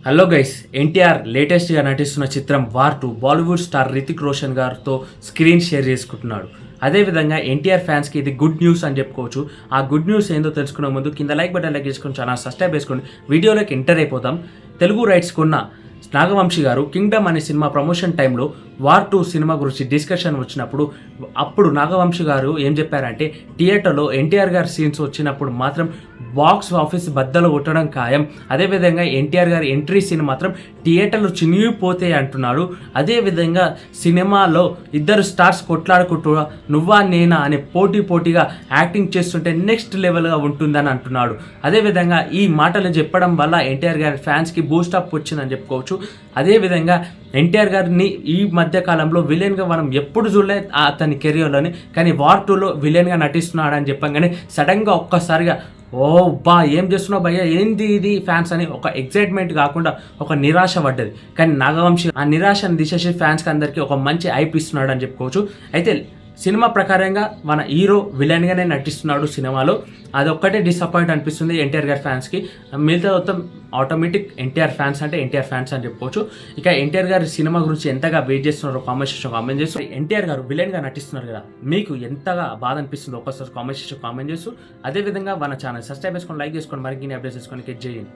Hello guys, NTR లేటెస్ట్గా నటిస్తున్న చిత్రం వార్ 2 బాలీవుడ్ స్టార్ రితిక్ రోషన్ గారితో స్క్రీన్ షేర్ చేసుకుంటున్నాడు. అదేవిధంగా ఎన్టీఆర్ ఫ్యాన్స్కి ఇది గుడ్ న్యూస్ అని చెప్పుకోవచ్చు. ఆ గుడ్ న్యూస్ ఏందో తెలుసుకునే ముందు కింద లైక్ బటన్ లైక్ చేసుకొని ఛానల్ సబ్స్క్రైబ్ చేసుకోండి. వీడియోలోకి ఎంటర్ అయిపోతాం. తెలుగు రైట్స్ కొన్న నాగవంశీ గారు కింగ్డమ్ అనే సినిమా ప్రమోషన్ టైంలో వార్ 2 సినిమా గురించి డిస్కషన్ వచ్చినప్పుడు అప్పుడు నాగవంశీ గారు ఏం చెప్పారంటే, థియేటర్లో ఎన్టీఆర్ గారి సీన్స్ వచ్చినప్పుడు మాత్రం బాక్స్ ఆఫీస్ బద్దలు కొట్టడం ఖాయం. అదేవిధంగా ఎన్టీఆర్ గారి ఎంట్రీ సీన్ మాత్రం థియేటర్లు చినిగిపోతాయి అంటున్నాడు. అదేవిధంగా సినిమాలో ఇద్దరు స్టార్స్ కొట్లాడుకుంటూ నువ్వా నేనా అనే పోటీగా యాక్టింగ్ చేస్తుంటే నెక్స్ట్ లెవెల్గా ఉంటుందని అంటున్నాడు. అదేవిధంగా ఈ మాటలు చెప్పడం వల్ల ఎన్టీఆర్ గారి ఫ్యాన్స్కి బూస్టప్ వచ్చిందని చెప్పుకోవచ్చు. అదేవిధంగా ఎన్టీఆర్ గారిని ఈ మధ్య కాలంలో విలన్గా మనం ఎప్పుడు చూడలే అతని కెరియర్లోని, కానీ వార్ 2లో విలన్గా నటిస్తున్నాడు అని చెప్పగానే సడన్గా ఒక్కసారిగా ఓ బా ఏం చేస్తున్నావు భయ్యా, ఏంది ఇది ఫ్యాన్స్ అని ఒక ఎక్సైట్మెంట్ కాకుండా ఒక నిరాశ పడ్డది. కానీ నాగవంశీ ఆ నిరాశను తీసేసి ఫ్యాన్స్కి అందరికీ ఒక మంచి హైప్ ఇస్తున్నాడు అని చెప్పుకోవచ్చు. అయితే సినిమా ప్రకారంగా మన హీరో విలన్గానే నటిస్తున్నాడు సినిమాలో. అదొక్కటే డిసప్పాయింట్ అనిపిస్తుంది ఎన్టీఆర్ గారి ఫ్యాన్స్కి. మిగతా మొత్తం ఆటోమేటిక్ ఎన్టీఆర్ ఫ్యాన్స్ అంటే ఎన్టీఆర్ ఫ్యాన్స్ అని చెప్పుకోవచ్చు. ఇక ఎన్టీఆర్ గారి సినిమా గురించి ఎంతగా వెయిట్ చేస్తున్నారో కామెంట్ చేస్తూ, ఎన్టీఆర్ గారు విలన్గా నటిస్తున్నారు కదా, మీకు ఎంతగా బాధ అనిపిస్తుందో ఒక్కసారి కామెంట్ చేస్తూ అదేవిధంగా మన ఛానల్ సబ్స్క్రైబ్ చేసుకొని లైక్ చేసుకొని మరిన్ని అప్డేట్స్ చేసుకొని క్లిక్ చేయండి.